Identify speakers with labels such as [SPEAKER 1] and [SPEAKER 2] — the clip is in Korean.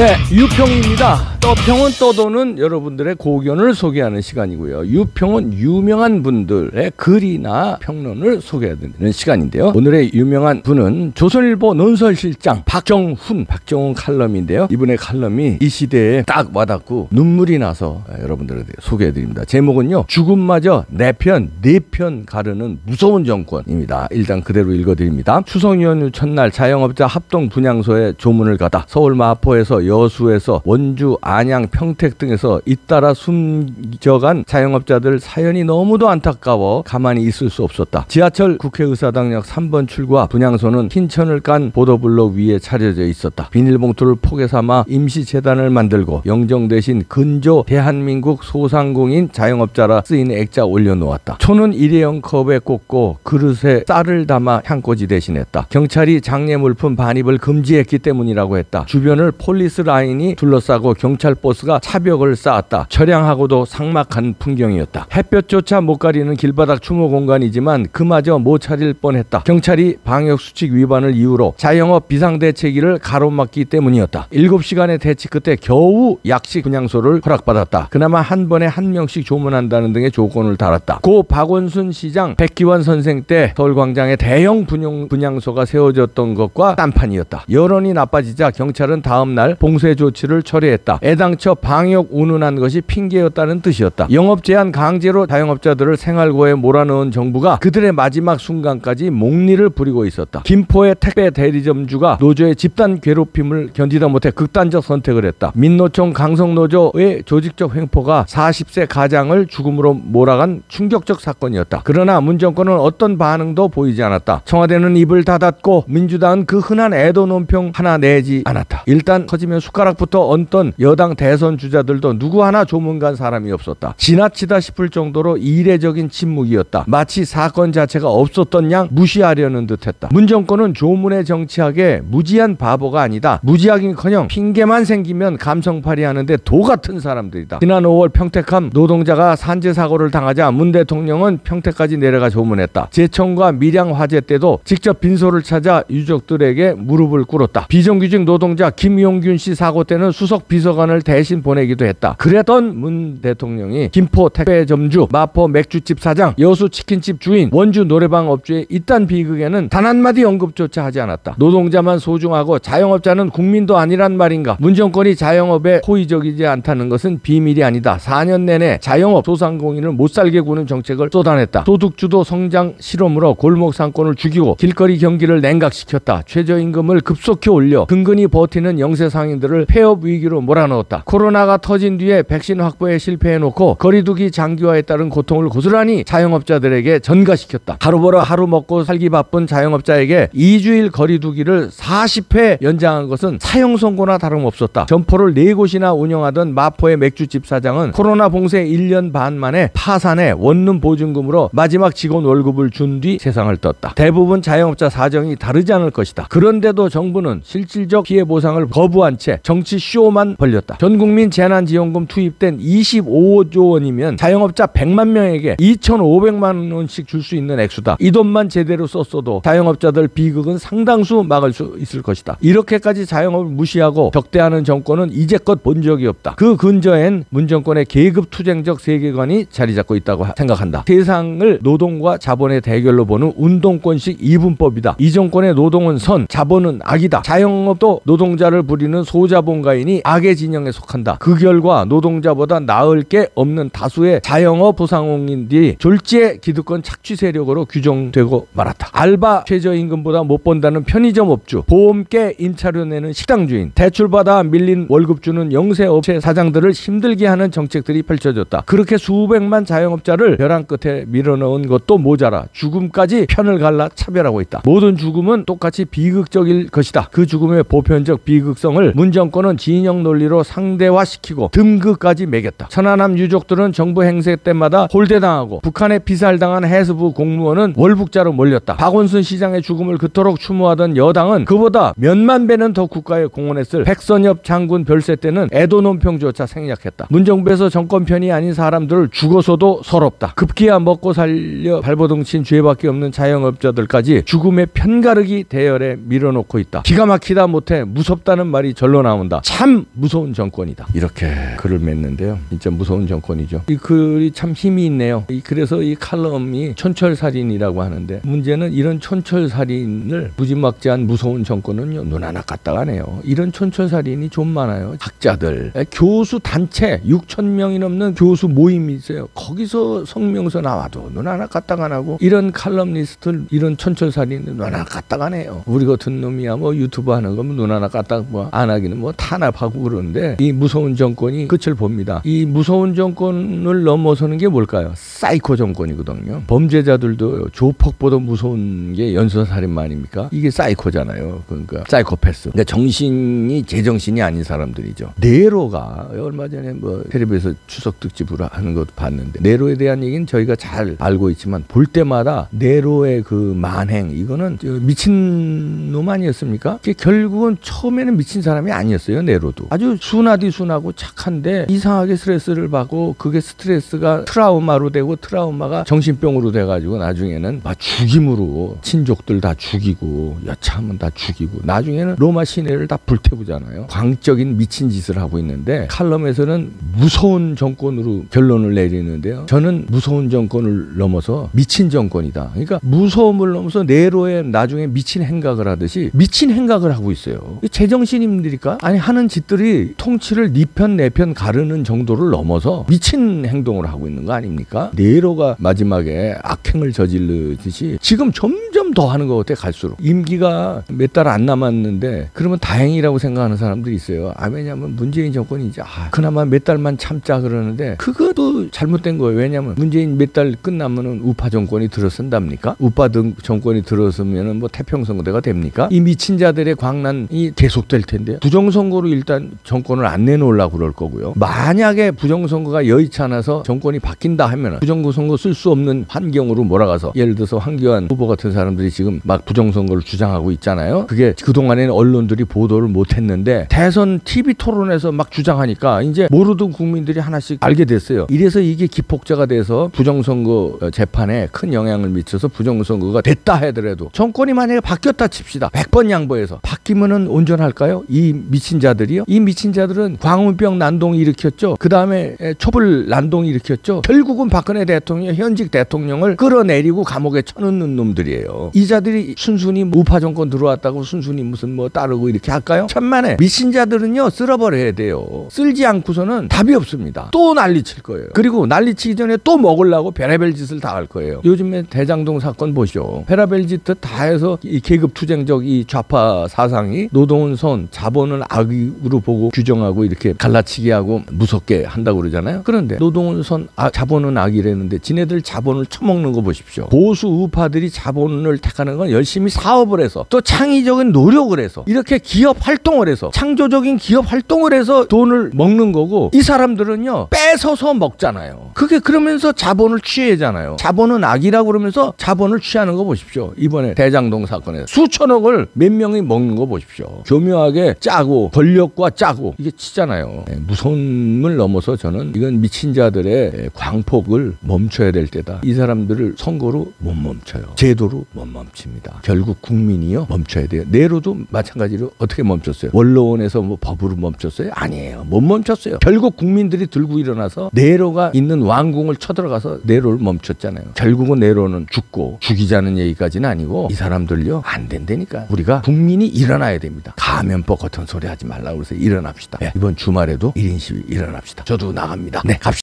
[SPEAKER 1] 네, 유평입니다. 떠평은 떠도는 여러분들의 고견을 소개하는 시간이고요. 유평은 유명한 분들의 글이나 평론을 소개해드리는 시간인데요. 오늘의 유명한 분은 조선일보 논설실장 박정훈 칼럼인데요. 이분의 칼럼이 이 시대에 딱 와닿고 눈물이 나서 여러분들에게 소개해드립니다. 제목은요, 죽음마저 네 편 가르는 무서운 정권입니다. 일단 그대로 읽어드립니다. 추석 연휴 첫날 자영업자 합동 분향소에 조문을 가다 서울 마포에서 여수에서 원주, 안양, 평택 등에서 잇따라 숨져간 자영업자들 사연이 너무도 안타까워 가만히 있을 수 없었다. 지하철 국회의사당역 3번 출구와 분향소는 흰천을 깐 보도블록 위에 차려져 있었다. 비닐봉투를 포개 삼아 임시재단을 만들고 영정 대신 근조 대한민국 소상공인 자영업자라 쓰인 액자 올려놓았다. 초는 일회용 컵에 꽂고 그릇에 쌀을 담아 향꽂이 대신했다. 경찰이 장례 물품 반입을 금지했기 때문이라고 했다. 주변을 폴리스 라인이 둘러싸고 경찰 버스가 차벽을 쌓았다. 처량하고도 삭막한 풍경이었다. 햇볕조차 못 가리는 길바닥 추모 공간이지만 그마저 못 차릴 뻔했다. 경찰이 방역수칙 위반을 이유로 자영업 비상대책위를 가로막기 때문이었다. 7시간의 대치 끝에 겨우 약식 분향소를 허락받았다. 그나마 한 번에 한 명씩 조문한다는 등의 조건을 달았다. 고 박원순 시장, 백기환 선생 때 서울광장에 대형 분향소가 세워졌던 것과 딴판이었다. 여론이 나빠지자 경찰은 다음 날 봉쇄 조치를 철회했다. 애당초 방역 운운한 것이 핑계였다는 뜻이었다. 영업 제한 강제로 자영업자들을 생활고에 몰아넣은 정부가 그들의 마지막 순간까지 목리를 부리고 있었다. 김포의 택배 대리점주가 노조의 집단 괴롭힘을 견디다 못해 극단적 선택을 했다. 민노총 강성노조의 조직적 횡포가 40세 가장을 죽음으로 몰아간 충격적 사건이었다. 그러나 문 정권은 어떤 반응도 보이지 않았다. 청와대는 입을 닫았고 민주당은 그 흔한 애도 논평 하나 내지 않았다. 일단 커지면 숟가락부터 얹던 여당 대선 주자들도 누구 하나 조문 간 사람이 없었다. 지나치다 싶을 정도로 이례적인 침묵이었다. 마치 사건 자체가 없었던 양 무시하려는 듯했다. 문 정권은 조문에 정치하게 무지한 바보가 아니다. 무지하긴커녕 핑계만 생기면 감성팔이 하는데 도 같은 사람들이다. 지난 5월 평택함 노동자가 산재 사고를 당하자 문 대통령은 평택까지 내려가 조문했다. 제천과 밀양 화재 때도 직접 빈소를 찾아 유족들에게 무릎을 꿇었다. 비정규직 노동자 김용균 씨 사고 때는 수석 비서관을 대신 보내기도 했다. 그랬던 문 대통령이 김포 택배점주, 마포 맥주집 사장, 여수 치킨집 주인, 원주 노래방 업주의 이딴 비극에는 단 한마디 언급조차 하지 않았다. 노동자만 소중하고 자영업자는 국민도 아니란 말인가? 문 정권이 자영업에 호의적이지 않다는 것은 비밀이 아니다. 4년 내내 자영업 소상공인을 못살게 구는 정책을 쏟아냈다. 소득주도 성장 실험으로 골목 상권을 죽이고 길거리 경기를 냉각시켰다. 최저임금을 급속히 올려 근근히 버티는 영세 상인들을 폐업 위기로 몰아넣었다. 코로나가 터진 뒤에 백신 확보에 실패해놓고 거리두기 장기화에 따른 고통을 고스란히 자영업자들에게 전가시켰다. 하루 벌어 하루 먹고 살기 바쁜 자영업자에게 2주일 거리두기를 40회 연장한 것은 사형 선고나 다름없었다. 점포를 4곳이나 운영하던 마포의 맥주집 사장은 코로나 봉쇄 1년 반 만에 파산해 원룸 보증금으로 마지막 직원 월급을 준 뒤 세상을 떴다. 대부분 자영업자 사정이 다르지 않을 것이다. 그런데도 정부는 실질적 피해 보상을 거부한 채 정치 쇼만 벌렸다. 전국민 재난지원금 투입된 25조 원이면 자영업자 100만 명에게 2,500만 원씩 줄 수 있는 액수다. 이 돈만 제대로 썼어도 자영업자들 비극은 상당수 막을 수 있을 것이다. 이렇게까지 자영업을 무시하고 적대하는 정권은 이제껏 본 적이 없다. 그 근저엔 문 정권의 계급투쟁적 세계관이 자리 잡고 있다고 생각한다. 세상을 노동과 자본의 대결로 보는 운동권식 이분법이다. 이 정권의 노동은 선, 자본은 악이다. 자영업도 노동자를 부리는 소자본가인이 악의 진영에 속한다. 그 결과 노동자보다 나을 게 없는 다수의 자영업 소상공인들이 졸지의 기득권 착취 세력으로 규정되고 말았다. 알바 최저임금보다 못 번다는 편의점 업주, 보험계 임차료 내는 식당 주인, 대출받아 밀린 월급 주는 영세 업체 사장들을 힘들게 하는 정책들이 펼쳐졌다. 그렇게 수백만 자영업자를 벼랑 끝에 밀어넣은 것도 모자라 죽음까지 편을 갈라 차별하고 있다. 모든 죽음은 똑같이 비극적일 것이다. 그 죽음의 보편적 비극성을 문 정권은 진영 논리로 국가로 상대화시키고 등급까지 매겼다. 천안함 유족들은 정부 행세 때마다 홀대당하고 북한에 피살당한 해수부 공무원은 월북자로 몰렸다. 박원순 시장의 죽음을 그토록 추모하던 여당은 그보다 몇만 배는 더 국가에 공헌했을 백선엽 장군 별세 때는 애도 논평조차 생략했다. 문정부에서 정권 편이 아닌 사람들을 죽어서도 서럽다. 급기야 먹고 살려 발버둥 친 죄밖에 없는 자영업자들까지 죽음의 편가르기 대열에 밀어놓고 있다. 기가 막히다 못해 무섭다는 말이 절로 나온다. 참 무서운 정권이다. 이렇게 글을 맺는데요. 진짜 무서운 정권이죠. 이 글이 참 힘이 있네요. 그래서 이 칼럼이 촌철살인이라고 하는데, 문제는 이런 촌철살인을 무지막지한 무서운 정권은요, 눈 하나 까딱하네요. 이런 촌철살인이 좀 많아요. 학자들, 교수 단체 6,000명이 넘는 교수 모임이 있어요. 거기서 성명서 나와도 눈 하나 까딱 안 하고, 이런 칼럼니스트들, 이런 촌철살인은 눈 하나 까딱 안 해요. 우리 같은 놈이야 뭐 유튜브 하는 거 눈 하나 까딱 뭐 안 하기는 뭐 탄압하고 그러는데, 이 무서운 정권이 끝을 봅니다. 이 무서운 정권을 넘어서는 게 뭘까요? 사이코 정권이거든요. 범죄자들도 조폭보다 무서운 게 연쇄살인마 아닙니까? 이게 사이코잖아요. 그러니까 사이코패스. 그러니까 정신이 제정신이 아닌 사람들이죠. 네로가 얼마 전에 뭐 텔레비에서 추석 특집으로 하는 것도 봤는데, 네로에 대한 얘기는 저희가 잘 알고 있지만 볼 때마다 네로의 그 만행, 이거는 미친 놈 아니었습니까? 결국은 처음에는 미친 사람이 아니었어요. 네로도 아주 순하디 순하고 착한데 이상하게 스트레스를 받고, 그게 스트레스가 트라우마로 되고, 트라우마가 정신병으로 돼가지고 나중에는 막 죽임으로 친족들 다 죽이고, 여차하면 다 죽이고, 나중에는 로마 시내를 다 불태우잖아요. 광적인 미친 짓을 하고 있는데, 칼럼에서는 무서운 정권으로 결론을 내리는데요. 저는 무서운 정권을 넘어서 미친 정권이다. 그러니까 무서움을 넘어서 네로의 나중에 미친 행각을 하듯이 미친 행각을 하고 있어요. 제정신입니까? 아니, 하는 짓들이 통치를 네 편 내 편 가르는 정도를 넘어서 미친 행동을 하고 있는 거 아닙니까? 네로가 마지막에 악행을 저지르듯이 지금 점점 더 하는 것 같아. 갈수록 임기가 몇 달 안 남았는데, 그러면 다행이라고 생각하는 사람들이 있어요. 왜냐하면 문재인 정권이 이제 그나마 몇 달만 참자 그러는데, 그것도 잘못된 거예요. 왜냐하면 문재인 몇 달 끝나면은 우파 정권이 들어선답니까? 우파 정권이 들어서면은 뭐 태평선거대가 됩니까? 이 미친 자들의 광란이 계속될 텐데요. 부정선거로 일단 정권을 안 내놓으려고 그럴 거고요. 만약에 부정선거가 여의치 않아서 정권이 바뀐다 하면은 부정선거 쓸 수 없는 환경으로 몰아가서, 예를 들어서 황교안 후보 같은 사람들이 지금 막 부정선거를 주장하고 있잖아요. 그게 그동안에는 언론들이 보도를 못했는데, 대선 TV 토론에서 막 주장하니까 이제 모르던 국민들이 하나씩 알게 됐어요. 이래서 이게 기폭제가 돼서 부정선거 재판에 큰 영향을 미쳐서 부정선거가 됐다 하더라도, 정권이 만약에 바뀌었다 칩시다. 100번 양보해서 바뀌면은 온전할까요? 이 미친 자들이요? 이 미친 자들은 광우병 난동 일으켰죠. 그 다음에 촛불 난동 일으켰죠. 결국은 박근혜 대통령, 현직 대통령을 끌어내리고 감옥에 쳐넣는 놈들이에요. 이 자들이 순순히 우파 정권 들어왔다고 순순히 무슨 뭐 따르고 이렇게 할까요? 천만에 미친 자들은요, 쓸어버려야 돼요. 쓸지 않고서는 답이 없습니다. 또 난리칠 거예요. 그리고 난리치기 전에 또 먹으려고 별의별 짓을 다 할 거예요. 요즘에 대장동 사건 보시죠. 별의별 짓 다 해서 이 계급투쟁적 이 좌파 사상이 노동은 선, 자본을 악으로 보고 규정하고 이렇게 갈라치기 하고 무섭게 한다고 그러잖아요. 그런데 노동은 선, 자본은 악이라는데 지네들 자본을 처먹는 거 보십시오. 보수 우파들이 자본을 택하는 건 열심히 사업을 해서, 또 창의적인 노력을 해서, 이렇게 기업 활동을 해서, 창조적인 기업 활동을 해서 돈을 먹는 거고, 이 사람들은요, 뺏어서 먹잖아요. 그게 그러면서 자본을 취하잖아요. 자본은 악이라고 그러면서 자본을 취하는 거 보십시오. 이번에 대장동 사건에서 수천억을 몇 명이 먹는 거 보십시오. 교묘하게 짜고, 권력과 짜고, 이게 치잖아요. 무서움을 넘어서 저는 이건 미친 자들의 광폭을 멈춰야 될 때다. 이 사람들을 선거로 못 멈춰요. 제도로 못 멈춥니다. 결국 국민이요, 멈춰야 돼요. 네로도 마찬가지로 어떻게 멈췄어요? 원로원에서 뭐 법으로 멈췄어요? 아니에요. 못 멈췄어요. 결국 국민들이 들고 일어나서 네로가 있는 왕궁을 쳐들어가서 네로를 멈췄잖아요. 결국은 네로는 죽고, 죽이자는 얘기까지는 아니고, 이 사람들요, 안 된다니까. 우리가 국민이 일어나야 됩니다. 가면법 같은 소리 하지 말라고 그래서 일어납시다. 네, 이번 주말에도 1인 시위 일어납시다. 저도 나갑니다. 네, 갑시다.